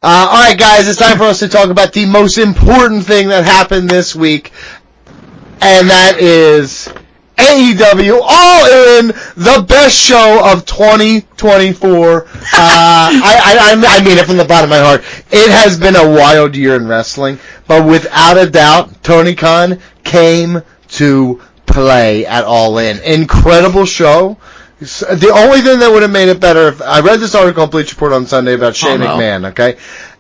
Alright guys, it's time for us to talk about the most important thing that happened this week, and that is AEW All In, the best show of 2024. I mean it from the bottom of my heart. It has been a wild year in wrestling, but without a doubt, Tony Khan came to play at All In. Incredible show. The only thing that would have made it better, if I read this article on Bleach Report on Sunday about Shane McMahon, okay?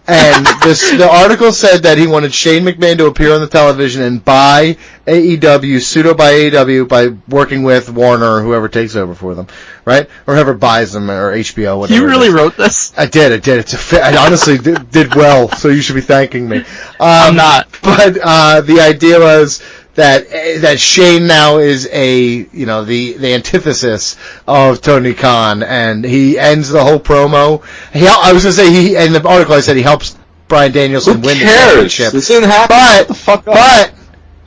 And the article said that he wanted Shane McMahon to appear on the television and buy AEW, pseudo-buy AEW by working with Warner or whoever takes over for them, right? Or whoever buys them, or HBO, whatever. You really wrote this? I did. I honestly did well, so you should be thanking me. I'm not. But the idea was that Shane now is the antithesis of Tony Khan, and he ends the whole promo. I was gonna say in the article I said he helps Bryan Danielson win the championship. This didn't happen. But the fuck up.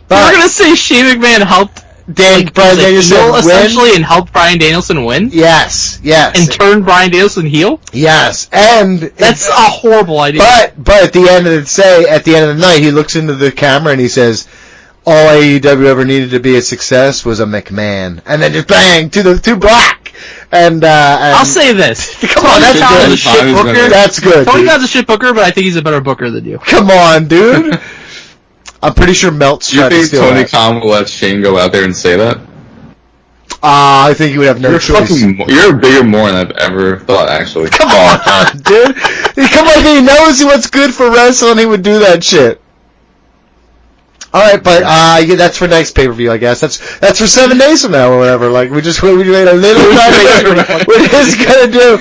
We're gonna say Shane McMahon helped Bryan Danielson win, essentially, and helped Bryan Danielson win. Yes, and turned Bryan Danielson heel. Yes, and that's a horrible idea. But at the end of the night, he looks into the camera and he says, all AEW ever needed to be a success was a McMahon. And then just bang, to black. And I'll say this. Come on, Tony Khan's a shit booker. That's good. Tony Khan's a shit booker, but I think he's a better booker than you. Come on, dude. I'm pretty sure Melt's trying to steal Tony Khan will let Shane go out there and say that? I think he would have no choice. You're a bigger moron than I've ever thought, actually. Come on, dude. Come on, he knows what's good for wrestling, he would do that shit. Alright, but that's for next pay-per-view, I guess. That's for 7 days from now or whatever. Like, we made a little time. We're just gonna do.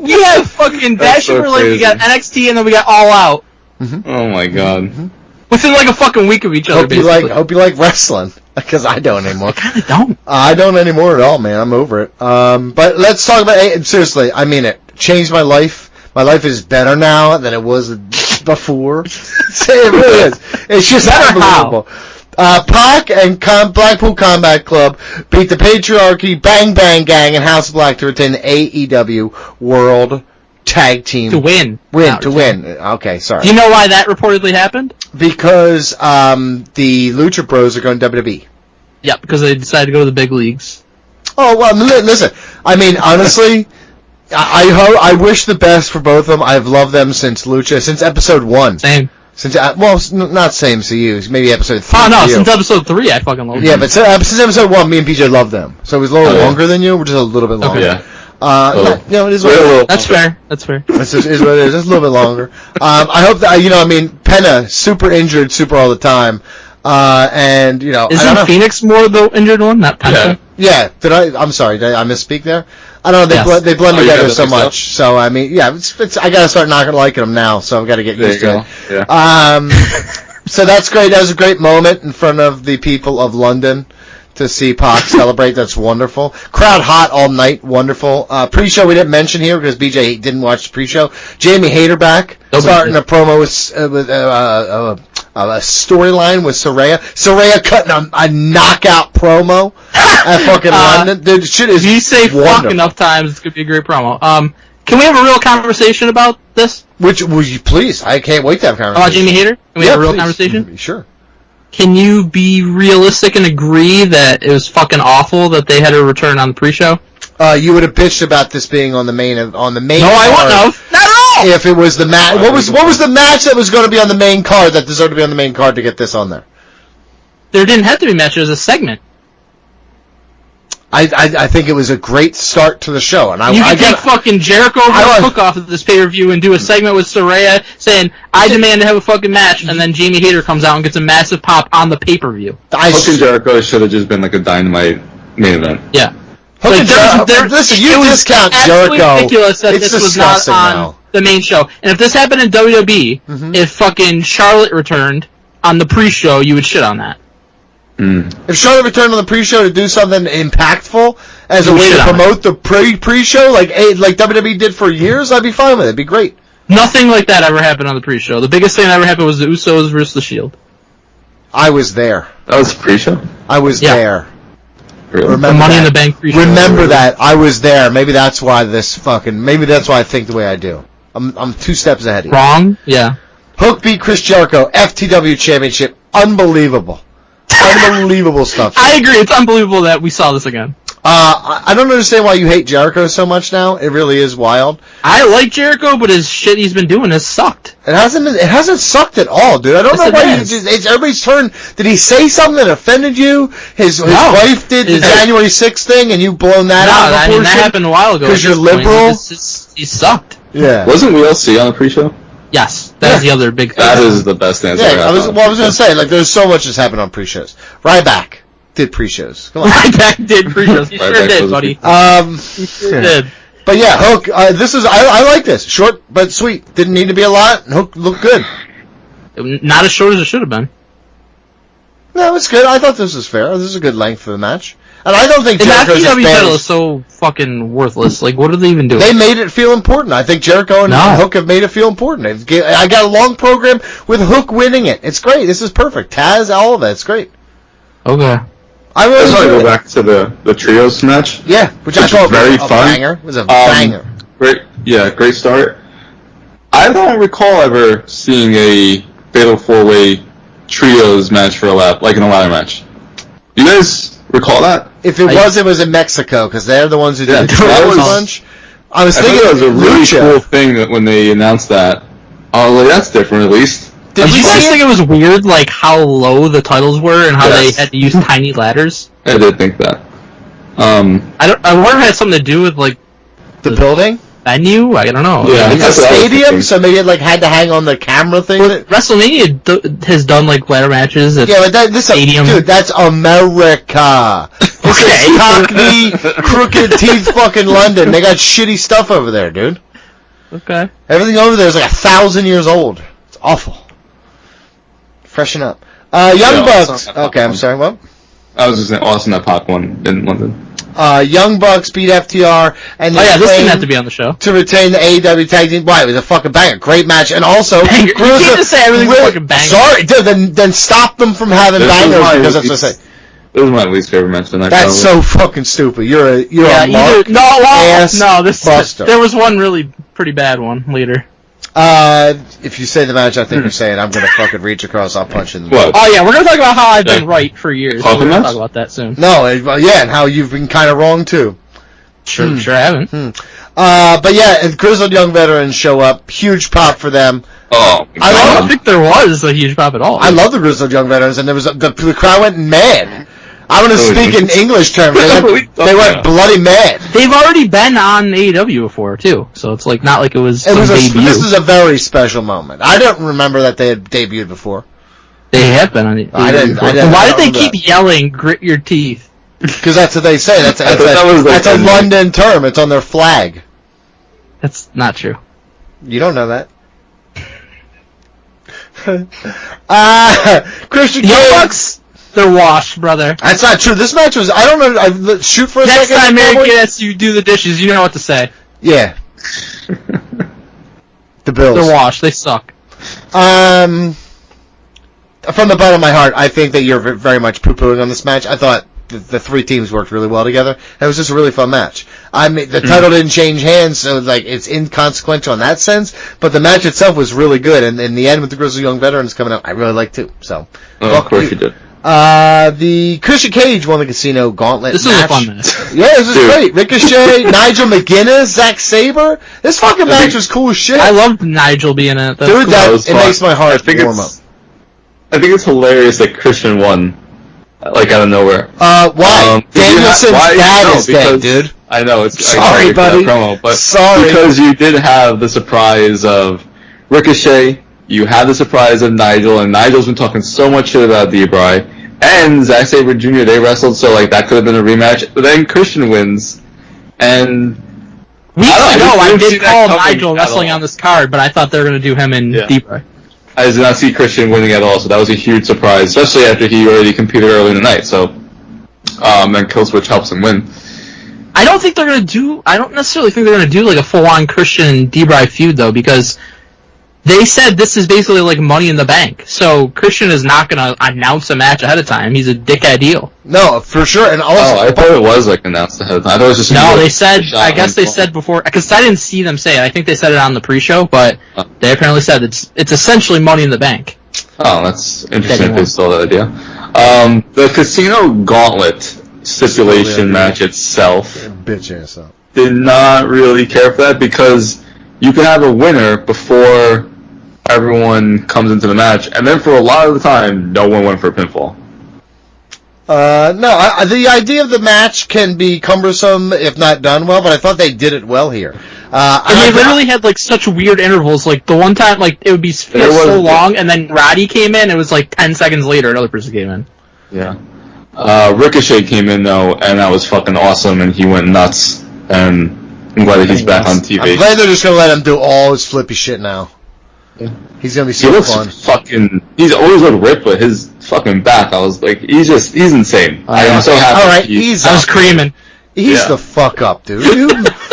We have fucking Dash and Relay. We got NXT, and then we got All Out. Mm-hmm. Oh my god. Mm-hmm. Within like a fucking week of each other. Hope you like wrestling, because I don't anymore. I kinda don't. I don't anymore at all, man. I'm over it. But let's talk about seriously. I mean it. Changed my life. My life is better now than it was before. It really is. It's just unbelievable. Pac and Blackpool Combat Club beat the Patriarchy, Bang Bang Gang, and House of Black to retain the AEW World Tag Team. To win. To win. Okay, sorry. Do you know why that reportedly happened? Because the Lucha Bros are going to WWE. Yeah, because they decided to go to the big leagues. Oh, well, listen. I mean, honestly, I wish the best for both of them. I've loved them since episode 1. Same. Not same to you. Maybe episode 3. Oh, no, since episode 3 I fucking love them. Yeah, but since episode 1, me and PJ love them. So it was a little longer than you. We're just a little bit longer. Okay. Yeah. It is what it is. That's fair. That's what it is. Just a little bit longer. I hope that, Penna, super injured, super all the time. And, Isn't Phoenix more the injured one, not Penta? Yeah. I'm sorry, did I misspeak there? I don't know, they blend together so much. So, I mean, yeah, I gotta start liking them now, so I've gotta get used to it. Yeah. So that's great. That was a great moment in front of the people of London to see Pac celebrate. That's wonderful. Crowd hot all night. Wonderful. Pre-show we didn't mention here because BJ didn't watch the pre-show. Jamie Hayter back, starting a promo with a storyline with Saraya. Saraya cutting a knockout promo at fucking London. Dude, shit is if you say wonderful. Fuck enough times, it's gonna be a great promo. Can we have a real conversation about this? Would you please? I can't wait to have a conversation. About Jamie Hayter? Can we have a real conversation? Sure. Can you be realistic and agree that it was fucking awful that they had to return on the pre-show? You would have bitched about this being on the main. No, I wouldn't have. Not at all. If it was the match, what was the match that was going to be on the main card that deserved to be on the main card to get this on there? There didn't have to be a match. It was a segment. I think it was a great start to the show, and you can take fucking Jericho Cook off of this pay-per-view and do a segment with Saraya saying, "I demand to have a fucking match," and then Jamie Hayter comes out and gets a massive pop on the pay-per-view. Hook and Jericho should have just been like a Dynamite main event. Yeah. Listen, you discount Jericho. It's ridiculous that this was not on the main show. And if this happened in WWE, if fucking Charlotte returned on the pre-show, you would shit on that. If Charlotte returned on the pre-show to do something impactful as a way to promote the pre-show, like WWE did for years, I'd be fine with it. It'd be great. Nothing like that ever happened on the pre-show. The biggest thing that ever happened was the Usos versus the Shield. I was there. That was the pre-show? I was there. Really? Remember the Money in the Bank pre-show. Remember that. I was there. Maybe that's why maybe that's why I think the way I do. I'm 2 steps ahead of you. Wrong? Yeah. Hook beat Chris Jericho, FTW Championship. Unbelievable. Unbelievable stuff. I agree. It's unbelievable that we saw this again. I don't understand why you hate Jericho so much now. It really is wild. I like Jericho, but his shit he's been doing has sucked. It hasn't sucked at all, dude. I don't know why it's everybody's turn. Did he say something that offended you? His wife did the January 6th thing, and you blown that out of proportion? That happened a while ago. Because you're liberal? He sucked. Yeah. Wasn't WLC on the pre-show? Yes. That's the other big thing. That is the best answer. Yeah, I was going to say, like, there's so much that's happened on pre-shows. Ryback did pre-shows. Come on. Ryback did pre-shows. He sure did, buddy. He sure did. But yeah, Hook, I like this. Short but sweet. Didn't need to be a lot. Hook looked good. Not as short as it should have been. No, it's good. I thought this was fair. This is a good length for the match. And I don't think Jericho's the FTW title is so fucking worthless. Like, what are they even doing? They made it feel important. I think Jericho and Hook have made it feel important. I got a long program with Hook winning it. It's great. This is perfect. Taz, all of it. It's great. Okay. I just want to go back to the trios match. Yeah, which I thought was a banger. It was a banger. Great start. I don't recall ever seeing a Fatal 4-Way trios match for a in a ladder match. You guys recall that? If it was in Mexico, because they're the ones who did the trios bunch. I was thinking it was a really cool thing that when they announced that. I was like, that's different at least. Did you guys think it was weird, like, how low the titles were and how they had to use tiny ladders? I did think that. I wonder if it had something to do with, like, the building? Venue? I don't know. Yeah, it's a stadium, so maybe it, like, had to hang on the camera thing. Well, WrestleMania has done, like, ladder matches at this stadium. Dude, that's America. This is Cockney, crooked teeth fucking London. They got shitty stuff over there, dude. Okay. Everything over there is like 1,000 years old. It's awful. Freshen up. Young Bucks. Okay, I'm sorry, what? I was just saying, awesome that pop one in London. Young Bucks beat FTR, and this didn't have to be on the show to retain the AEW Tag Team. Why? It was a fucking banger, great match, and also you can't just say everything's fucking banger. Sorry, dude, then stop them from having bangers because that's what I say. This is my least favorite match tonight. That's so fucking stupid. You're a mark ass buster. There was one really pretty bad one later. If you say the match I think you're saying, I'm gonna fucking reach across. I'll punch in the What? Oh yeah, we're gonna talk about how I've been right for years. So we're gonna talk about that soon. No, and how you've been kind of wrong too. Sure I haven't. But yeah, Grizzled Young Veterans show up. Huge pop for them. Oh, I don't think there was a huge pop at all. I love the Grizzled Young Veterans, and there was the crowd went mad. I'm going to speak in English terms. They went bloody mad. They've already been on AEW before, too. So it's like not like it was some debut. This is a very special moment. I don't remember that they had debuted before. They have been on AEW before. Why did they keep yelling, grit your teeth? Because that's what they say. That's a London term. It's on their flag. That's not true. You don't know that. Christian Young Bucks, they're washed, brother. That's not true. This match was, I don't know, shoot for a Next second. Next time Eric gets you do the dishes, you know what to say. Yeah. The Bills. They're washed. They suck. From the bottom of my heart, I think that you're very much poo-pooing on this match. I thought the three teams worked really well together. It was just a really fun match. I mean, the title didn't change hands, so like it's inconsequential in that sense. But the match itself was really good, and in the end, with the Grizzly Young Veterans coming out, I really liked too. So, of course you did. The Christian Cage won the Casino Gauntlet match. This was a fun match. Yeah, this was great. Ricochet, Nigel McGuinness, Zack Sabre. This fucking match was cool as shit. I loved Nigel being in it. Dude, cool. it makes my heart warm up. I think it's hilarious that Christian won, like out of nowhere. Why? Danielson's dad is dead, dude. I know, it's sorry, buddy. Promo, but sorry. Because you did have the surprise of Ricochet, you had the surprise of Nigel, and Nigel's been talking so much shit about D-Bry, and Zack Sabre Jr., they wrestled, so like that could have been a rematch, but then Christian wins, and I did call Nigel wrestling on this card, but I thought they were going to do him in D-Bry. I did not see Christian winning at all, so that was a huge surprise, especially after he already competed early in the night, so, and Killswitch helps him win. I don't necessarily think they're going to do like a full-on Christian D-Bry feud, though, because They said this is basically like Money in the Bank. So Christian is not going to announce a match ahead of time. He's a dickhead heel. No, for sure. And also, I thought it was like announced ahead of time. I thought it was just they said. I guess they said before, because I didn't see them say it. I think they said it on the pre-show, but they apparently said it's essentially Money in the Bank. Oh, that's interesting. If they stole that idea. The Casino Gauntlet stipulation match itself. Bitch ass up. Did not really care for that because you can have a winner before everyone comes into the match, and then for a lot of the time, no one went for a pinfall. No, the idea of the match can be cumbersome if not done well, but I thought they did it well here. And they literally had like such weird intervals. Like the one time, like it would be so long, and then Roddy came in. It was like 10 seconds later, another person came in. Yeah. Ricochet came in though, and that was fucking awesome, and he went nuts. And I'm glad that he's back on TV. I'm glad they're just gonna let him do all his flippy shit now. Yeah. He's gonna be so fun. He's always looked ripped, but his fucking back, I was like, he's insane. I'm so happy. All right, I was creaming. He's the fuck up, dude.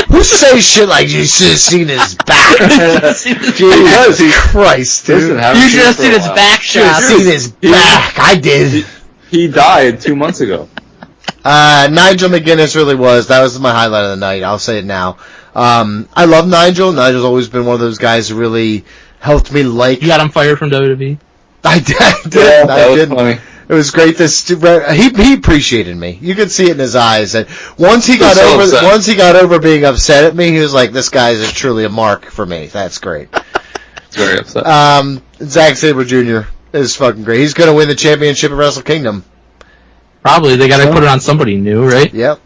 Who says shit like you should have seen his back? Jesus Christ, dude. You should have seen his back shot. Should have seen his back. I did. He died 2 months ago. Nigel McGuinness really was. That was my highlight of the night. I'll say it now. I love Nigel. Nigel's always been one of those guys who really helped me like... You got him fired from WWE? I did. Yeah, that was funny. It was great. He appreciated me. You could see it in his eyes. That once he got over being upset at me, he was like, "This guy is truly a mark for me." That's great. He's very upset. Zack Sabre Jr. is fucking great. He's going to win the championship at Wrestle Kingdom. Probably. They got to put it on somebody new, right? Yep.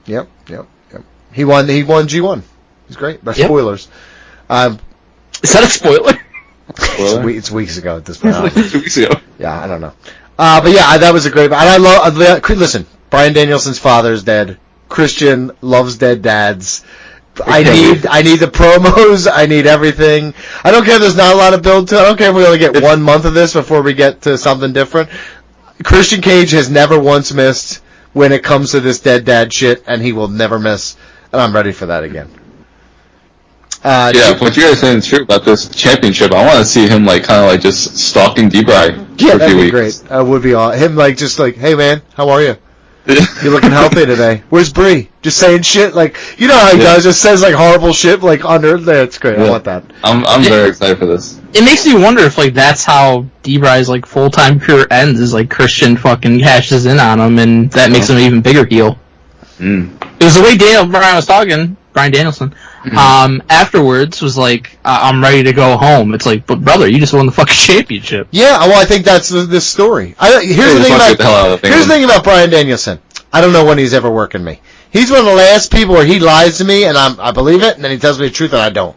He won G1. He's great. That's spoilers. Is that a spoiler? It's weeks ago at this point. Like 2 weeks ago. Yeah, I don't know. But yeah, that was a great. And I love. Listen, Bryan Danielson's father is dead. Christian loves dead dads. I need the promos. I need everything. I don't care if there's not a lot of build to it. I don't care if we only get 1 month of this before we get to something different. Christian Cage has never once missed when it comes to this dead dad shit, and he will never miss. And I'm ready for that again. What you guys are saying is true about this championship. I want to see him kind of just stalking D-Bry for a few weeks. That'd be great. Would be awesome. Him hey man, how are you? You're looking healthy today. Where's Bree? Just saying shit you know how he does. Just says horrible shit under there. It's great. I want that. I'm very excited for this. It makes me wonder if that's how D-Bry's full-time career ends. Is Christian fucking cashes in on him, and that makes him an even bigger heel. It was the way Bryan was talking. Bryan Danielson. Afterwards was I'm ready to go home. It's but brother, you just won the fucking championship. Yeah, well, I think that's this story. Here's the thing about Bryan Danielson. I don't know when he's ever working me. He's one of the last people where he lies to me, and I believe it, and then he tells me the truth, and I don't.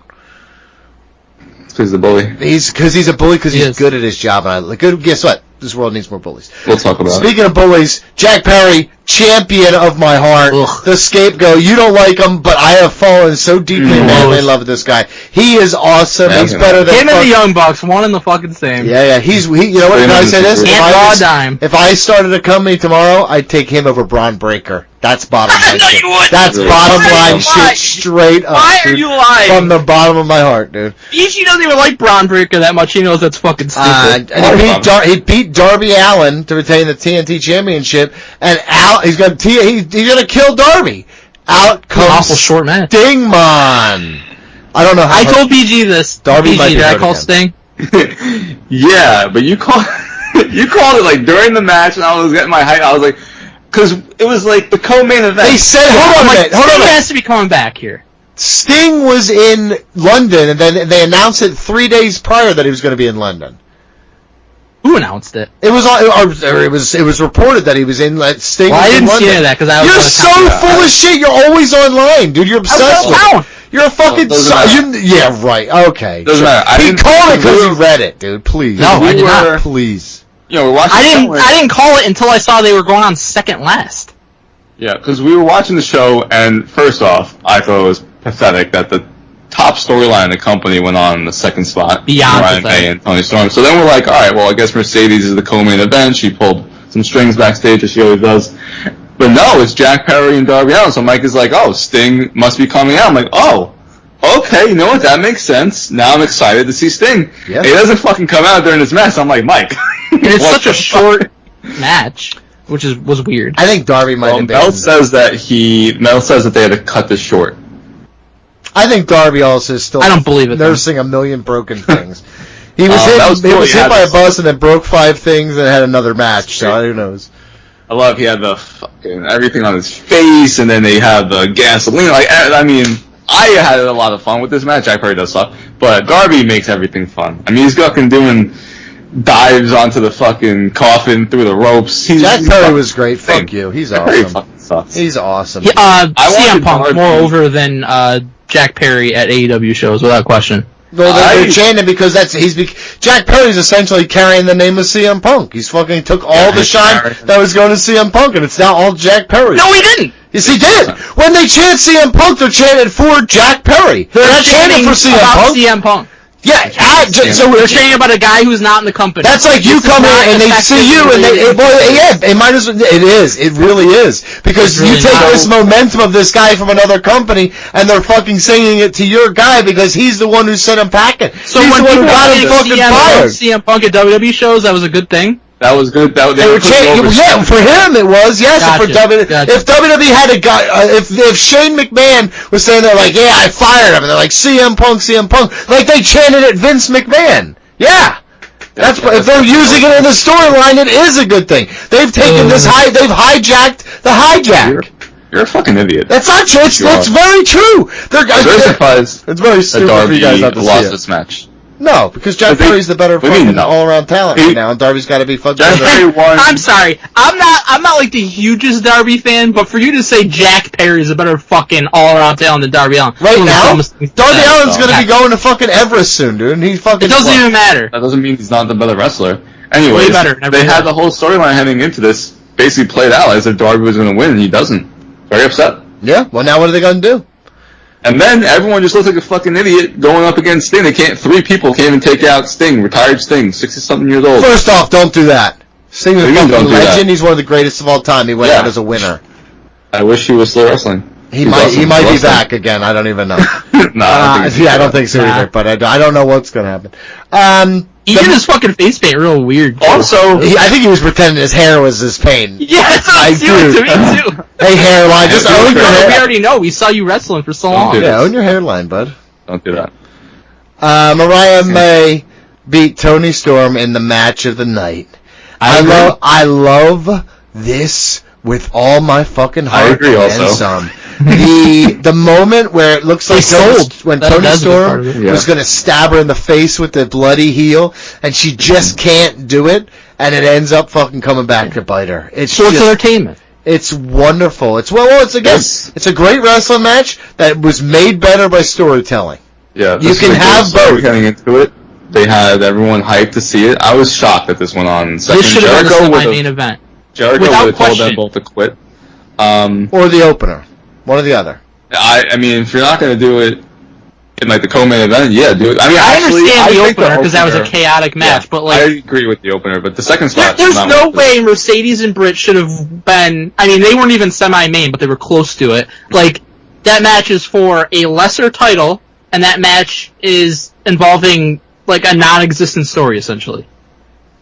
Because he's a bully. He's a bully because he's good at his job, and guess what? This world needs more bullies. We'll talk about it. Speaking of bullies, Jack Perry, champion of my heart, the scapegoat. You don't like him, but I have fallen so deeply in love with this guy. He is awesome. He's better than him and the Young Bucks, one and the fucking same. Yeah. You know what? Can I say this? If I started a company tomorrow, I'd take him over Braun Breaker. That's bottom line shit. That's bottom line shit straight up. Why are you lying? From the bottom of my heart, dude. He doesn't even like Braun Breaker that much. He knows that's fucking stupid. And he beat Darby Allin to retain the TNT Championship, and he's gonna kill Darby. Out comes awful short match. Stingman. I don't know how. I told PG this. Darby PG, did I call Sting? Yeah, but you called it during the match, and I was getting my hype. I was because it was the co-main event. They said, hold on a minute. Sting has to be coming back here. Sting was in London, and then they announced it 3 days prior that he was going to be in London. Who announced it? It was reported that he was in Sting. Well, I didn't see any of that because I was. You're so full of shit. You're always online, dude. You're obsessed with it. You're a fucking. Yeah, right. Okay. Doesn't matter. He called it because he read it, dude. Please. No, I did not. Please. We're watching. I didn't call it until I saw they were going on second last. Yeah, because we were watching the show, and first off, I thought it was pathetic that the top storyline in the company went on the second spot. Beyond Ryan May and Tony Storm. So then we're all right, well, I guess Mercedes is the co-main event. She pulled some strings backstage, as she always does. But no, it's Jack Perry and Darby Allin. So Mike is oh, Sting must be coming out. I'm okay, you know what? That makes sense. Now I'm excited to see Sting. Yeah. He doesn't fucking come out during this match. I'm like, Mike. And it's such a short match, which was weird. I think Darby might have been. Mel says that they had to cut this short. I think Darby also is still I don't believe it, nursing a million broken things. He was hit by a bus and then broke 5 things and had another match, so who knows. I love he had the fucking everything on his face, and then they had the gasoline. Like, I mean, I had a lot of fun with this match. Jack Perry does suck, but Darby makes everything fun. I mean, he's fucking doing dives onto the fucking coffin through the ropes. Jack Perry was great. Fuck you. He's Perry awesome. fucking sucks. He's awesome. CM Punk more over than Jack Perry at AEW shows, without question. Well, they're chanting because Jack Perry's essentially carrying the name of CM Punk. He's fucking took all the shine that was going to CM Punk, and it's now all Jack Perry. No, he didn't. Yes, he did. When they chant CM Punk, they're chanting for Jack Perry. They're not chanting for CM Punk. CM Punk. Yeah, so we're chanting about a guy who's not in the company. That's like you come in and they see you and it might as well. It is. It really is because you take this momentum of this guy from another company and they're fucking singing it to your guy because he's the one who sent him packing. So he's when the one who got him fucking fired. CM Punk at WWE shows, that was a good thing. That was good. They were yeah, for him it was. Yes, gotcha, if WWE had a guy, if Shane McMahon was standing there like, yeah, I fired him, and they're like CM Punk, like they chanted at Vince McMahon. Yeah, that's if they're using it in the storyline, it is a good thing. They've taken they've hijacked the hijack. You're a fucking idiot. That's not true. That's very true. I'm very surprised. It's very stupid for you guys not to lost see it. this match. No, because Jack Perry's the better fucking all-around talent right now, and Darby's got to be fucking. Jack Perry won. I'm sorry, I'm not like the hugest Darby fan, but for you to say Jack Perry is a better fucking all-around talent than Darby Allin, right now, Darby Allin's going to be going to fucking Everest soon, dude. And he's fucking. It doesn't even matter. That doesn't mean he's not the better wrestler. Anyways, they had the whole storyline heading into this basically played out as if Darby was going to win, and he doesn't. Very upset. Yeah. Well, now what are they going to do? And then everyone just looks like a fucking idiot going up against Sting. 3 people can't even take out Sting, retired Sting, 60-something years old. First off, don't do that. Sting's a fucking legend. He's one of the greatest of all time. He went out as a winner. I wish he was still wrestling. He might be back again. I don't even know. I don't think so either. But I don't know what's going to happen. He did his fucking face paint real weird. Also, I think he was pretending his hair was his pain. Yeah, that's what I do. Me too. Hey, hairline, just own your hair. We already know. We saw you wrestling for so long. Yeah, own your hairline, bud. Don't do that. Mariah May beat Toni Storm in the match of the night. I love this with all my fucking heart. I agree and also. some. The moment where it looks like Toni Storm was going to stab her in the face with the bloody heel, and she just can't do it, and it ends up fucking coming back to bite her. It's entertainment. It's wonderful. It's a great wrestling match that was made better by storytelling. Yeah, you can have both. Getting into it, they had everyone hyped to see it. I was shocked that this went on. This should have been the main event. Jericho would have told them both to quit. Or the opener. One or the other. I mean, if you're not going to do it in like the co-main event, yeah, do it. I mean, I understand the opener because that was a chaotic match, but like I agree with the opener, but the second spot. There's no way Mercedes and Britt should have been. I mean, they weren't even semi-main, but they were close to it. Like that match is for a lesser title, and that match is involving like a non-existent story essentially.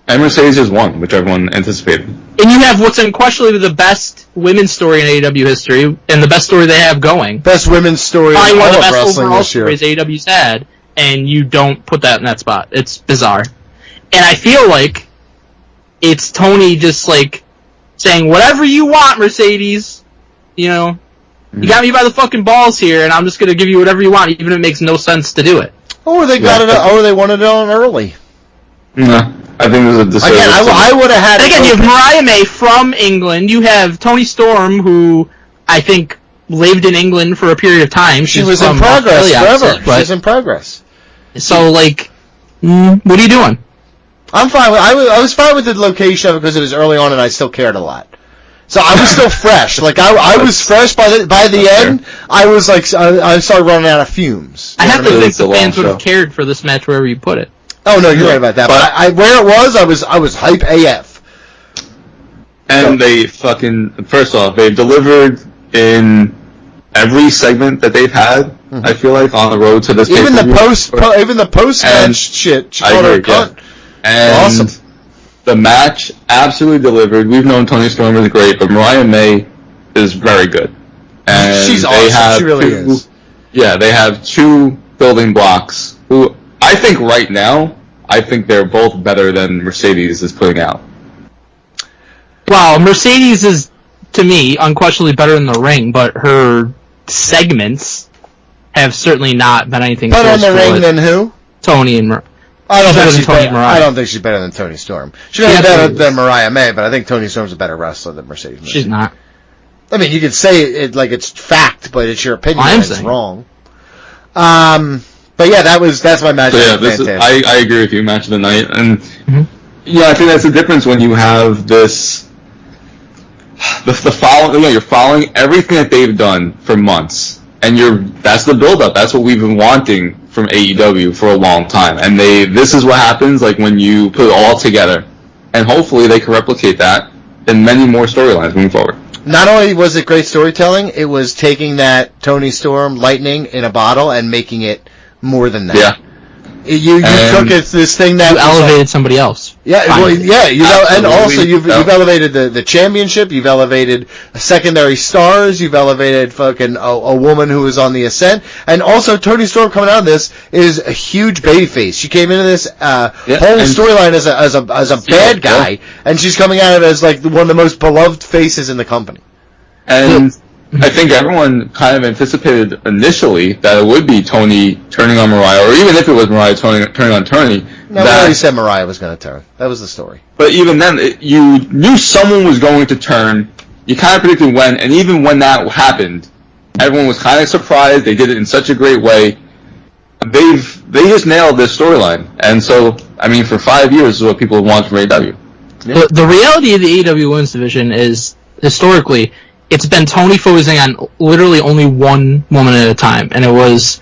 And Mercedes just won, which everyone anticipated. And you have what's unquestionably the best women's story in AEW history, and the best story they have going. Best women's story in all of wrestling this year. AEW's had, and you don't put that in that spot. It's bizarre. And I feel like it's Tony just like saying, whatever you want, Mercedes, you know, you got me by the fucking balls here, and I'm just going to give you whatever you want, even if it makes no sense to do it. Or they they wanted it on early. No. I think there's a disservice. Again, I would have had. Again, you have Mariah May from England. You have Toni Storm, who I think lived in England for a period of time. She was in progress forever. She's in progress. So, like, what are you doing? I'm fine. I was fine with the location of it because it was early on, and I still cared a lot. So I was still fresh. Like I was fresh by the end. I was like I started running out of fumes. I have to think the fans would have cared for this match wherever you put it. Oh no, you're right about that. But where it was, I was hype AF. And they fucking first off, they've delivered in every segment that they've had. I feel like on the road to this. Even the post match shit. She called her a cunt. And awesome. The match absolutely delivered. We've known Toni Storm is great, but Mariah May is very good. And she's awesome. She really is. Yeah, they have two building blocks who I think right now, I think they're both better than Mercedes is putting out. Wow, Mercedes is, to me, unquestionably better in the ring, but her segments have certainly not been anything better in the ring than who? Toni and Mariah. I don't think she's better than Toni Storm. She's not better than Mariah May, but I think Toni Storm's a better wrestler than Mercedes May. She's not. I mean, you could say it like it's fact, but it's your opinion and it's wrong. But yeah, that's my match. So yeah, I agree with you. Match of the night, and yeah, I think that's the difference when you have this. The following, you're following everything that they've done for months, and that's the build-up. That's what we've been wanting from AEW for a long time, and this is what happens like when you put it all together, and hopefully they can replicate that in many more storylines moving forward. Not only was it great storytelling, it was taking that Toni Storm lightning in a bottle and making it more than that. Yeah. You took it this thing that you elevated somebody else. Yeah, well, yeah, and also you've elevated the championship. You've elevated secondary stars. You've elevated fucking a woman who was on the ascent, and also Toni Storm coming out of this is a huge babyface. She came into this whole storyline as a bad guy, and she's coming out of it as like one of the most beloved faces in the company. And I think everyone kind of anticipated initially that it would be Toni turning on Mariah, or even if it was Mariah turning on Toni. No, we already said Mariah was going to turn. That was the story. But even then, you knew someone was going to turn. You kind of predicted when, and even when that happened, everyone was kind of surprised. They did it in such a great way. They just nailed this storyline. And so, I mean, for 5 years, this is what people want from AEW. Yeah. The reality of the AEW Women's Division is, historically, it's been Toni focusing on literally only one woman at a time, and it was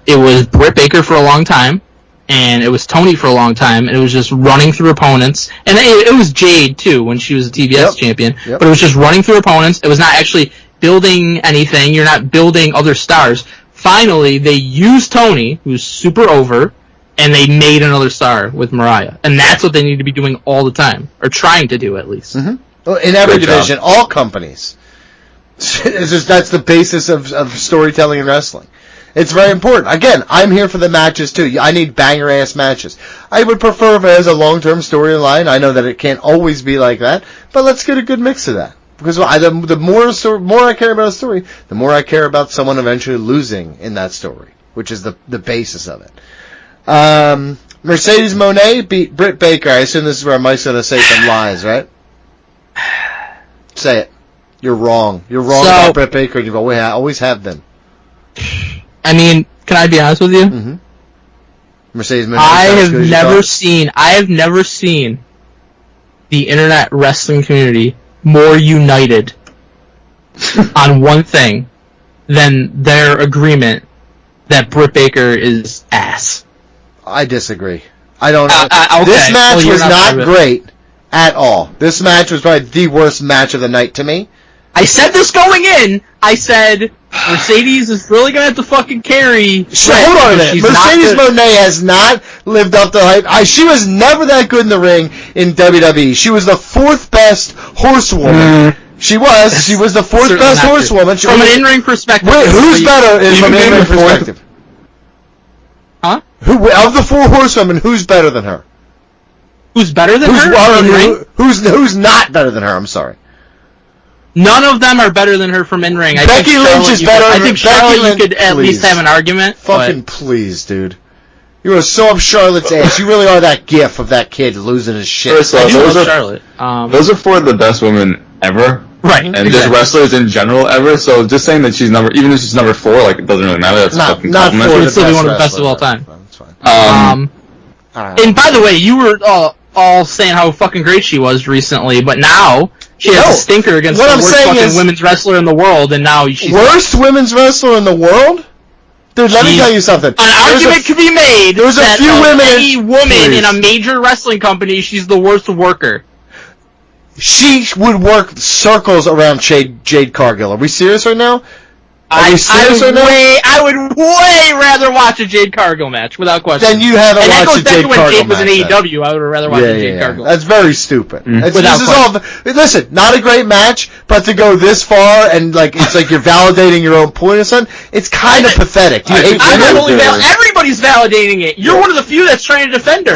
Britt Baker for a long time, and it was Toni for a long time, and it was just running through opponents, and it was Jade too when she was a TBS champion, but it was just running through opponents. It was not actually building anything. You're not building other stars. Finally, they used Toni, who's super over, and they made another star with Mariah, and that's what they need to be doing all the time, or trying to do at least. Mm-hmm. Well, in every division, all companies. That's the basis of storytelling in wrestling. It's very important. Again, I'm here for the matches too. I need banger-ass matches. I would prefer if it has a long-term storyline. I know that it can't always be like that, but let's get a good mix of that. Because the more I care about a story, the more I care about someone eventually losing in that story, which is the basis of it. Mercedes Moné beat Britt Baker. I assume this is where Mike's going to say some lies, right? Say it. You're wrong. You're wrong about Britt Baker, and you've always have been. I mean, can I be honest with you? Mm-hmm. Mercedes Moné. I have never seen the internet wrestling community more united on one thing than their agreement that Britt Baker is ass. I disagree. I don't. Okay. This match was not great at all. This match was probably the worst match of the night to me. I said this going in. I said Mercedes is really gonna have to fucking carry. Hold on a minute. Mercedes Moné has not lived up to the hype. She was never that good in the ring in WWE. She was the fourth best horsewoman. She was. She was the fourth best horsewoman. From an in-ring perspective. Wait, who's better from an in-ring perspective? Huh? Of the four horsewomen, who's better than her? Who's better than her? Who's not better than her? I'm sorry. None of them are better than her from in-ring. Becky Lynch is better. I think Charlotte, you could at least have an argument. Fucking please, dude. You are so up Charlotte's ass. You really are that gif of that kid losing his shit. First off, those are four of the best women ever. Right. And just wrestlers in general ever. So just saying that even if she's number 4, like, it doesn't really matter. That's fucking compliment. She would still be one of the best of all time. That's fine. And by the way, you were all saying how fucking great she was recently, but now she has a stinker against the worst fucking women's wrestler in the world, and now she's worst women's wrestler in the world? Dude, let me tell you something. An argument could be made there's a few any woman in a major wrestling company, she's the worst worker. She would work circles around Jade Cargill. Are we serious right now? I would way rather watch a Jade Cargill match, without question. Then you haven't watched a Jade Cargill match. And Jade was in AEW, I would rather watch a Jade Cargill. That's very stupid. Mm-hmm. Listen, not a great match, but to go this far and it's like you're validating your own point or something, it's kind of pathetic. Everybody's validating it. You're one of the few that's trying to defend her.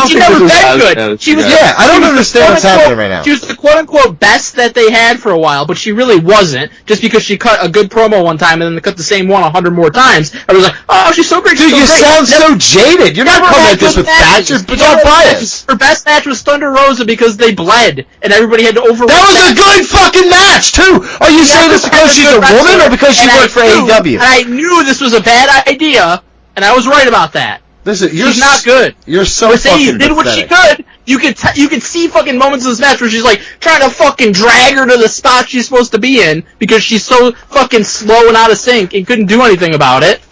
She's never been good. She was I don't understand what's happening right now. She was the quote-unquote best that they had for a while, but she really wasn't, just because she cut a good promo one time and then they cut the same one 100 more times. I was like, oh, she's so great. Dude, you sound so jaded. You're not coming at this with facts. You're biased. Her best match was Thunder Rosa because they bled and everybody had to overlook that. Was a good fucking match, too. Are you saying this because she's a woman or because she worked for AEW? And I knew this was a bad idea, and I was right about that. Listen, she's not good. You're so fucking you did what she could. You could see fucking moments of this match where she's like trying to fucking drag her to the spot she's supposed to be in because she's so fucking slow and out of sync and couldn't do anything about it.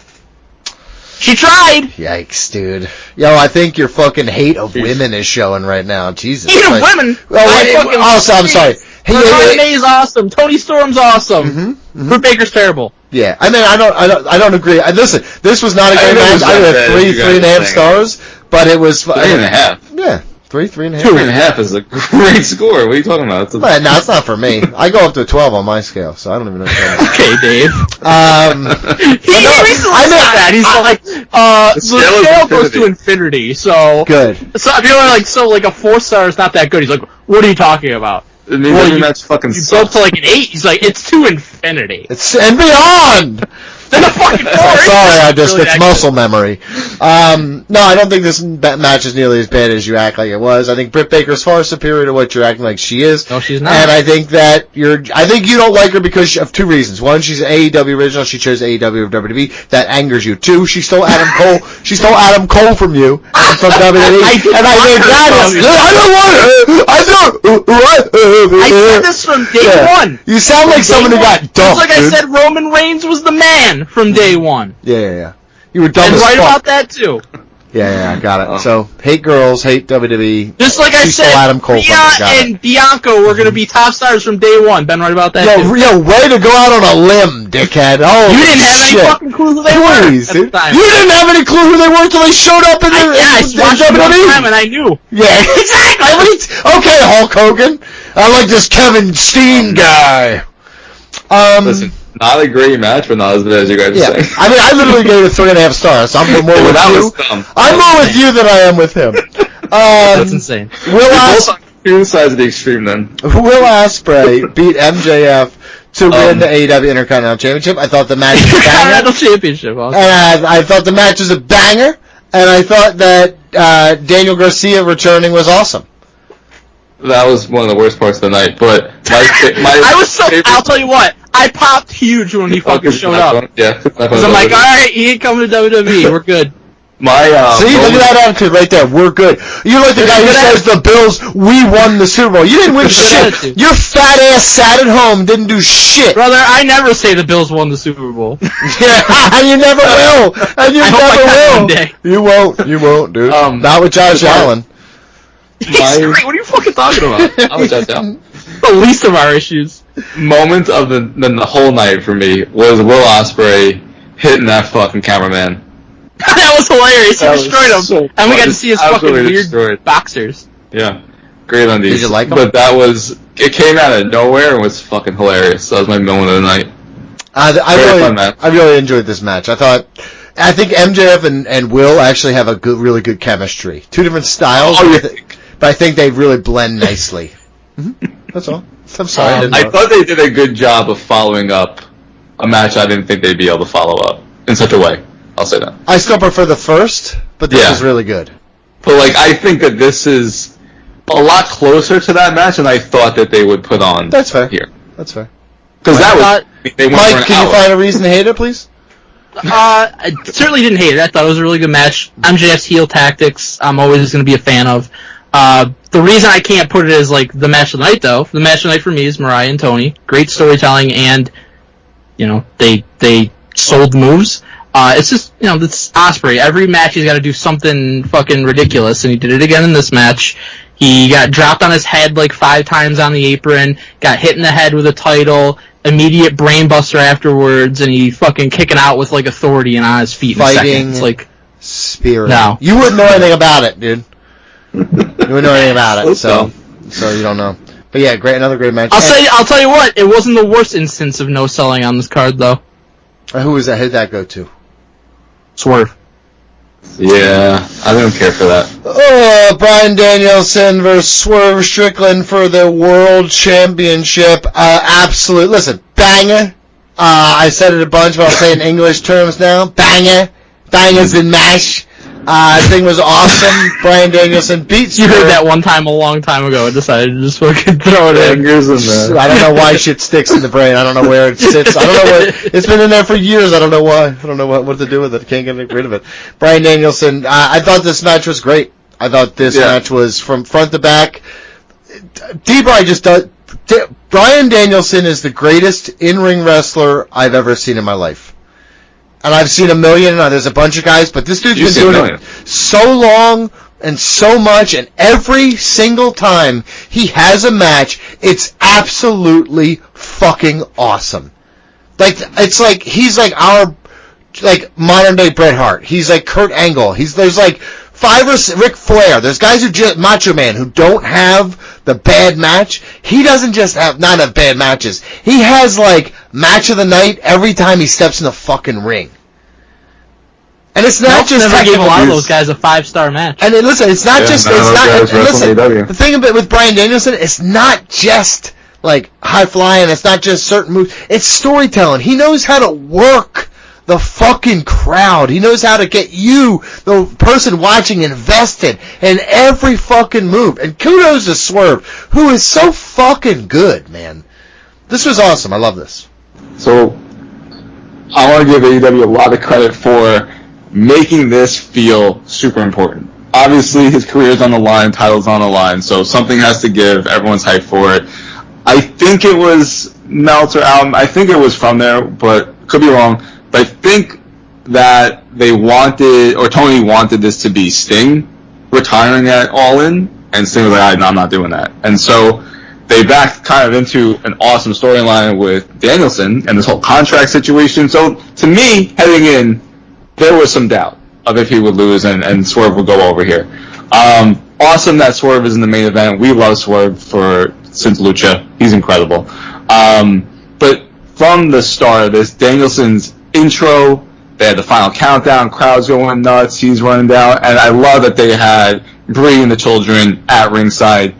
She tried. Yikes, dude. Yo, I think your fucking hate of women is showing right now. Jesus. Hate of women? I'm sorry. Renee is awesome. Tony Storm's awesome. Britt Baker's terrible. Yeah, I mean, I don't agree. Listen, this was not a great match. I had 3.5 stars, but it was 3.5. Yeah, 3.5. 2.5 is a great score. What are you talking about? No, it's not for me. I go up to 12 on my scale, so I don't even know. Okay, Dave. He recently said that. He's the scale goes to infinity. So good. So I feel like a 4-star is not that good. He's like, what are you talking about? That's fucking you go up to like an 8. He's like, it's to infinity. It's and beyond. Then a fucking 4. Sorry, it's muscle memory. No, I don't think this match is nearly as bad as you act like it was. I think Britt Baker's far superior to what you're acting like she is. No, she's not. And I think that I think you don't like her because of 2 reasons. One, she's an AEW original. She chose AEW over WWE. That angers you. 2, she stole Adam Cole. She stole Adam Cole from you and from WWE. And I think that is. I don't want her. I don't. I said this from day one. You sound like someone who got dumped. Just like I said, Roman Reigns was the man from day one. Yeah. You were dumb as fuck. And right about that too. Yeah, I got it. So, hate girls, hate WWE. Just like I said, Adam Cole Rhea and Bianca were going to be top stars from day one. Been right about that too. Yo, way to go out on a limb, dickhead. Oh, you didn't have any fucking clue who they were at the time. You didn't have any clue who they were until they showed up in the I watched them one time and I knew. Yeah, exactly. Okay, Hulk Hogan. I like this Kevin Steen guy. Listen. Not a great match, but not as bad as you guys are saying. I mean, I literally gave it 3.5 stars. So I'm more with you. I'm more with you than I am with him. That's insane. Both on 2 sides of the extreme, then. Will Ospreay beat MJF to win the AEW Intercontinental Championship. I thought the match was a banger. Intercontinental Championship. Awesome. And I thought the match was a banger. And I thought that Daniel Garcia returning was awesome. That was one of the worst parts of the night, but I'll tell you what, I popped huge when he fucking showed up. Yeah. Because I'm like, alright, he ain't coming to WWE, we're good. See, look at that attitude right there, we're good. You're like the guy who says the Bills, we won the Super Bowl. You didn't win shit. Your fat ass sat at home, didn't do shit. Brother, I never say the Bills won the Super Bowl. Yeah, you never will. And you never will. You won't, dude. Not with Josh Allen. He's great. What are you fucking talking about? The least of our issues. Moment of the whole night for me was Will Ospreay hitting that fucking cameraman. That was hilarious. He destroyed him. So and we got to see his fucking weird boxers. Yeah. Great on these. Did you like them? But it came out of nowhere and was fucking hilarious. That was my moment of the night. I really enjoyed this match. I think MJF and Will actually have a really good chemistry. 2 different styles. But I think they really blend nicely. That's all. I'm sorry. I thought they did a good job of following up a match I didn't think they'd be able to follow up in such a way. I'll say that. I still prefer the first, but this is really good. But I think that this is a lot closer to that match than I thought that they would put on. That's fair. Here. That's fair. Because Mike, can you find a reason to hate it, please? I certainly didn't hate it. I thought it was a really good match. MJF's heel tactics, I'm always going to be a fan of. The reason I can't put it as the match of the night, though, the match of the night for me is Mariah and Tony. Great storytelling, and they sold moves. It's just it's Ospreay. Every match he's got to do something fucking ridiculous, and he did it again in this match. He got dropped on his head like 5 times on the apron, got hit in the head with a title, immediate brainbuster afterwards, and he fucking kicking out with like authority and on his feet in seconds. Like, spirit. No. You wouldn't know anything about it, dude. You wouldn't know anything about it, so you don't know. But yeah, another great match. I'll tell you what, it wasn't the worst instance of no selling on this card though. Who was that? Who did that go to? Swerve. Yeah, I don't care for that. Bryan Danielson versus Swerve Strickland for the World Championship. Absolute. Listen, banger. I said it a bunch, but I'll say it in English terms now. Banger. Bangers and mash. Thing was awesome. Bryan Danielson beat Swerve. You heard that one time a long time ago and decided to just fucking throw it in. I don't know why shit sticks in the brain. I don't know where it sits. I don't know what. It's been in there for years. I don't know why. I don't know what to do with it. I can't get rid of it. Bryan Danielson. I thought this match was great. I thought this match was from front to back. D-Bry just does. Bryan Danielson is the greatest in-ring wrestler I've ever seen in my life. And I've seen a million, there's a bunch of guys, but this dude's been doing it so long and so much, and every single time he has a match, it's absolutely fucking awesome. Like, it's like, he's like our, like, modern day Bret Hart. He's like Kurt Angle. There's like 5 or Ric Flair. There's guys who just, Macho Man, who don't have the bad match. He doesn't just not have bad matches. He has like match of the night every time he steps in the fucking ring. And it's not just never gave a lot of those guys a 5-star match. And listen, it's not just the thing about with Bryan Danielson, it's not just like high flying, it's not just certain moves. It's storytelling. He knows how to work the fucking crowd. He knows how to get you, the person watching, invested in every fucking move. And kudos to Swerve, who is so fucking good, man. This was awesome. I love this. So, I want to give AEW a lot of credit for making this feel super important. Obviously, his career's on the line, title's on the line, so something has to give. Everyone's hyped for it. I think it was Meltzer album. I think it was from there, but could be wrong. But I think that they wanted, or Tony wanted this to be Sting retiring at All In, and Sting was like, I'm not doing that. And so they backed kind of into an awesome storyline with Danielson and this whole contract situation. So to me, heading in, there was some doubt of if he would lose and Swerve would go over here. Awesome that Swerve is in the main event. We love Swerve since Lucha. He's incredible. But from the start of this, Danielson's intro, they had the final countdown, crowd's going nuts, he's running down, and I love that they had Brie and the children at ringside.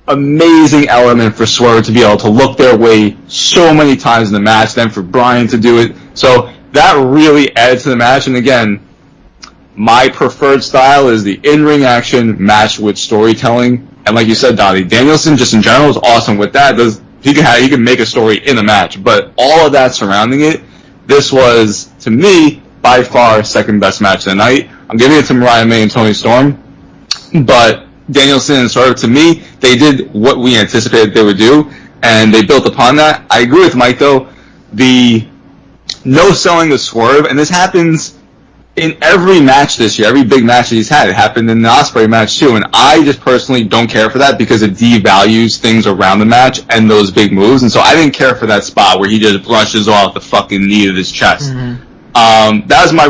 Amazing element for Swerve to be able to look their way so many times in the match, then for Bryan to do it. So that really added to the match, and again, my preferred style is the in-ring action matched with storytelling. And like you said, Donnie, Danielson just in general is awesome with that. He can make a story in the match, but all of that surrounding it, this was, to me, by far second best match of the night. I'm giving it to Mariah May and Toni Storm, but Danielson and Swerve, to me, they did what we anticipated they would do, and they built upon that. I agree with Mike, though. The no selling the Swerve, and this happens in every match this year, every big match that he's had. It happened in the Ospreay match too, and I just personally don't care for that because it devalues things around the match and those big moves, and so I didn't care for that spot where he just brushes off the fucking knee of his chest. Mm-hmm. That was my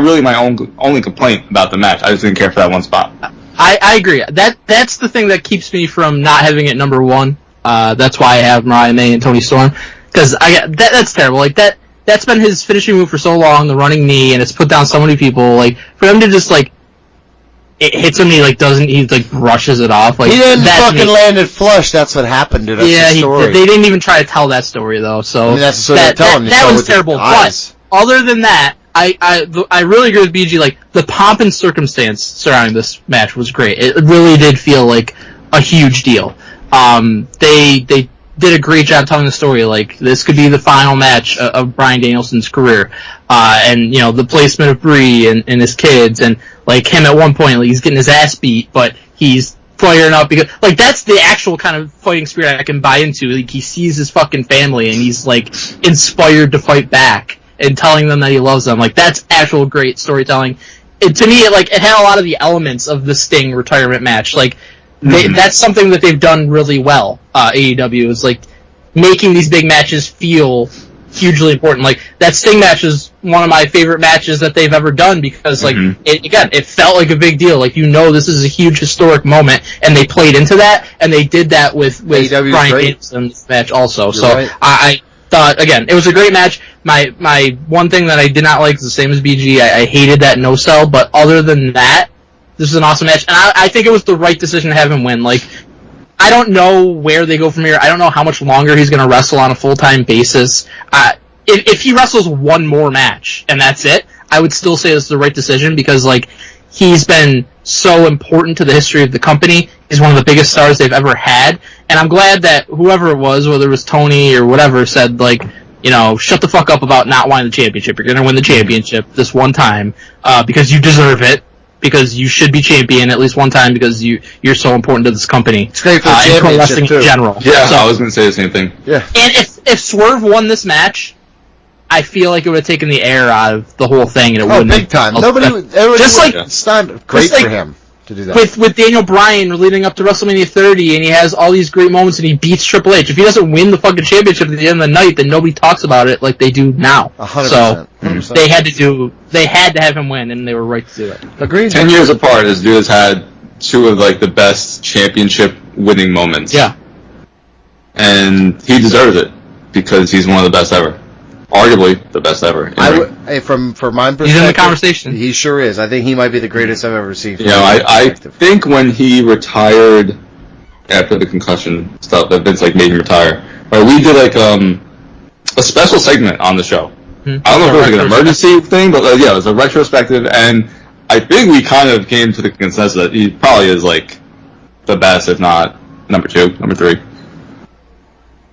only complaint about the match. I just didn't care for that one spot. I agree. That's the thing that keeps me from not having it number one. That's why I have Mariah May and Toni Storm, because that's terrible. Like that's been his finishing move for so long, the running knee, and it's put down so many people. Like, for him to just, like, it hits him, he brushes it off. Like, he didn't fucking land it flush, that's what happened, dude. That's the story. They didn't even try to tell that story, though, so. I mean, that's what they're telling you. That was terrible, but, other than that, I really agree with BG, like, the pomp and circumstance surrounding this match was great. It really did feel like a huge deal. They did a great job telling the story. Like, this could be the final match of Bryan Danielson's career. And, the placement of Brie and his kids, and, like, him at one point, like, he's getting his ass beat, but he's firing up because, like, that's the actual kind of fighting spirit I can buy into. Like, he sees his fucking family, and he's, like, inspired to fight back and telling them that he loves them. Like, that's actual great storytelling. To me, it had a lot of the elements of the Sting retirement match. Like, That's something that they've done really well. AEW is like making these big matches feel hugely important. Like that Sting match is one of my favorite matches that they've ever done because, like, it felt like a big deal. Like, this is a huge historic moment, and they played into that, and they did that with Bryan Danielson's match also. You're so right. I thought, again, it was a great match. My one thing that I did not like is the same as BG. I hated that no sell, but other than that, this is an awesome match, and I think it was the right decision to have him win. Like, I don't know where they go from here. I don't know how much longer he's going to wrestle on a full-time basis. If he wrestles one more match and that's it, I would still say this is the right decision because, like, he's been so important to the history of the company. He's one of the biggest stars they've ever had. And I'm glad that whoever it was, whether it was Tony or whatever, said, like, shut the fuck up about not winning the championship. You're going to win the championship this one time because you deserve it. Because you should be champion at least one time because you're so important to this company. It's great for the championship, pro wrestling in general. Yeah, so I was going to say the same thing. Yeah. And if Swerve won this match, I feel like it would have taken the air out of the whole thing, and it wouldn't. Big time. It's not great for him to do that. With Daniel Bryan leading up to WrestleMania 30, and he has all these great moments, and he beats Triple H. If he doesn't win the fucking championship at the end of the night, then nobody talks about it like they do now. 100%. So 100%. They had to have him win, and they were right to do it. Agreed. 10 years apart, this dude has had two of like the best championship winning moments. Yeah. And he deserves it because he's one of the best ever. Arguably the best ever. From my perspective, he's in the conversation. He sure is. I think he might be the greatest I've ever seen. I think when he retired after the concussion stuff, that Vince like made him retire. Right, we did like a special segment on the show. I don't know if it was like an emergency thing, but it was a retrospective, and I think we kind of came to the consensus that he probably is like the best, if not number 2, number 3.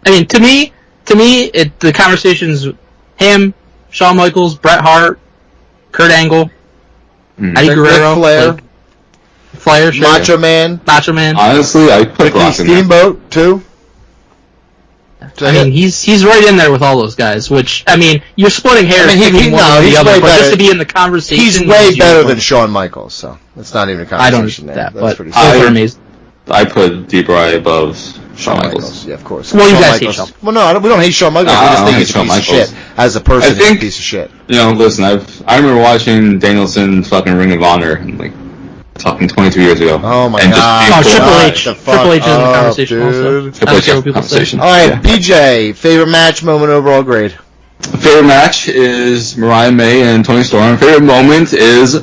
I mean, to me, the conversation's him, Shawn Michaels, Bret Hart, Kurt Angle, Eddie Guerrero, Flair, sure. Macho Man. Honestly, I put Ricky Steamboat too. I mean, he's right in there with all those guys. Which, I mean, you're splitting hairs. He's way better. Just to be in the conversation, he's way better than Shawn Michaels. So it's not even a conversation. I don't know that, but super amazing. I put D-Bry above Shawn Michaels. Yeah, of course. Well, you guys hate Shawn. Well, no, we don't hate Shawn Michaels. We just think he's a piece of shit. As a person, he's a piece of shit. Listen, I remember watching Danielson fucking Ring of Honor, like, talking 22 years ago. Oh my god. Triple H is in the conversation also. Triple H is in the conversation. Alright, PJ, favorite match, moment, overall grade? Favorite match is Mariah May and Toni Storm. Favorite moment is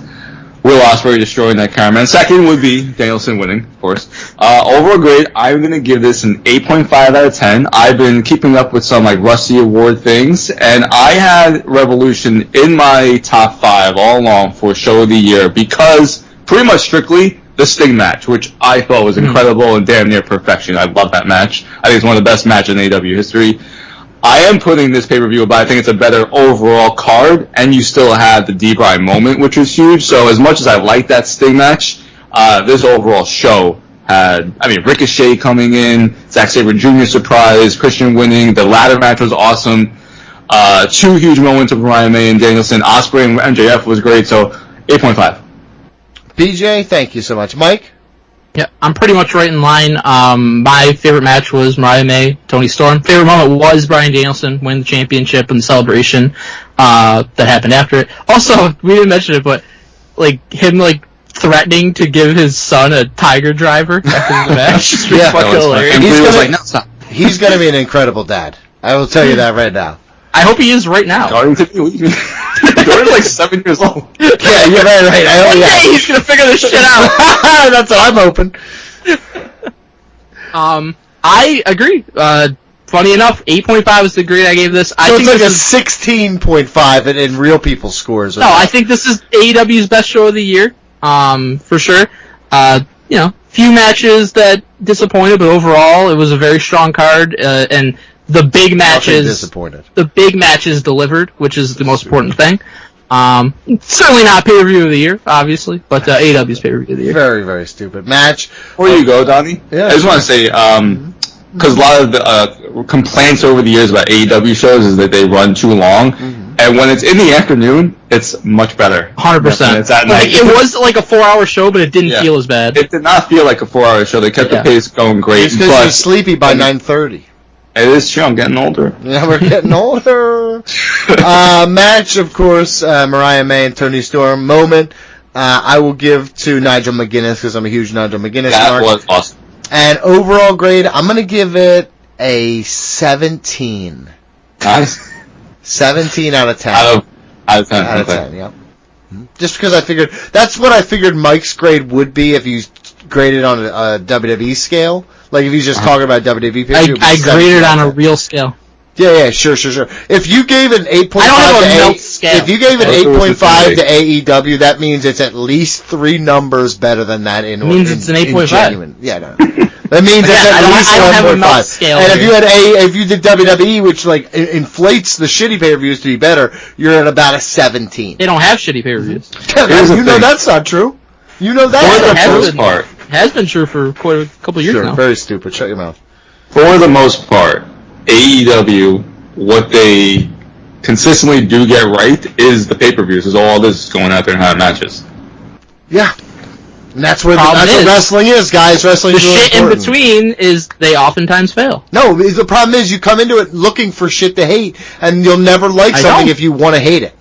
Will Ospreay destroying that cameraman. Second would be Danielson winning, of course. Overall grade, I'm going to give this an 8.5 out of 10. I've been keeping up with some like Rusty Award things, and I had Revolution in my top 5 all along for Show of the Year because pretty much strictly the Sting match, which I thought was incredible and damn near perfection. I love that match. I think it's one of the best matches in AEW history. I am putting this pay-per-view, but I think it's a better overall card, and you still have the D-Bry moment, which was huge. So as much as I like that Sting match, this overall show had, Ricochet coming in, Zack Sabre Jr. surprise, Christian winning, the ladder match was awesome, 2 huge moments of Mariah May and Danielson, Ospreay and MJF was great, so 8.5. PJ, thank you so much. Mike? Yeah, I'm pretty much right in line. My favorite match was Mariah May, Toni Storm. Favorite moment was Bryan Danielson win the championship and the celebration that happened after it. Also, we didn't mention it, but him threatening to give his son a Tiger Driver after the match. Yeah, fucking hilarious. He's gonna be an incredible dad. I will tell you that right now. I hope he is right now. Gordon's 7 years old. Yeah, you're right. One day he's gonna figure this shit out. That's what I'm hoping. I agree. Funny enough, 8.5 is the grade I gave this. I think it's like a 16.5 in real people's scores. No, I think this is AEW's best show of the year, for sure. Few matches that disappointed, but overall it was a very strong card, and the big matches delivered, which is the most important thing. Certainly not pay-per-view of the year, obviously, but AEW's pay-per-view of the year. Very, very stupid match. Before you go, Donnie, yeah. I just want to say, because a lot of the complaints over the years about AEW shows is that they run too long, and And when it's in the afternoon, it's much better. 100%. It's at night. It was like a 4-hour show, but it didn't feel as bad. It did not feel like a 4-hour show. They kept the pace going great. It's because you're sleepy by 9:30. It is true. I'm getting older. Yeah, we're getting older. Match, of course, Mariah May and Toni Storm. Moment I will give to Nigel McGuinness because I'm a huge Nigel McGuinness That was awesome. And overall grade, I'm going to give it a 17. Nice. 17 out of 10. Out of 10. Out of 10, yeah. Just because I figured, that's what I figured Mike's grade would be if you graded on a WWE scale. Like if he's just talking about WWE. I graded on a real scale. Yeah, sure. If you gave an 8.5 I don't have a melt scale. If you gave an 8.5 to AEW, that means it's at least 3 numbers better than that in. It means it's an 8.5. Yeah, no. That means it's at least 1.5. I don't have a melt scale. And if you did WWE, which like inflates the shitty pay-per-views to be better, you're at about a 17. They don't have shitty pay-per-views. You know that's not true. You know that's not true. For the most part. Has been true for quite a couple of years now. Very stupid. Shut your mouth. For the most part, AEW, what they consistently do get right is the pay-per-views. Is all this going out there and having matches. Yeah. And that's where what wrestling is, guys. Wrestling. The shit in between is they oftentimes fail. No, the problem is you come into it looking for shit to hate, and you'll never like something if you want to hate it.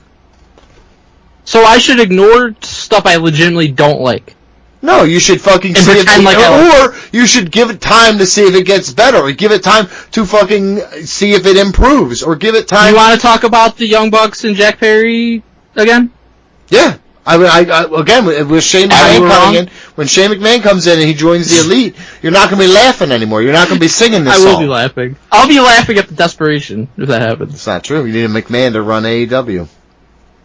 So I should ignore stuff I legitimately don't like. No, you should fucking see it, or you should give it time to see if it gets better, or give it time to fucking see if it improves, or give it time. You want to talk about the Young Bucks and Jack Perry again? Yeah. Again, with Shane McMahon coming in, when Shane McMahon comes in and he joins the Elite, you're not going to be laughing anymore. You're not going to be singing this song. I will be laughing. I'll be laughing at the desperation if that happens. It's not true. You need a McMahon to run AEW.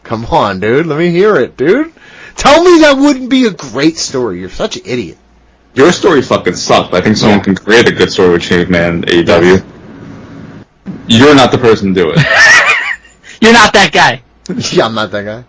Come on, dude. Let me hear it, dude. Tell me that wouldn't be a great story. You're such an idiot. Your story fucking sucked. I think someone can create a good story with Shane McMahon and AEW. You're not the person to do it. You're not that guy. Yeah, I'm not that guy.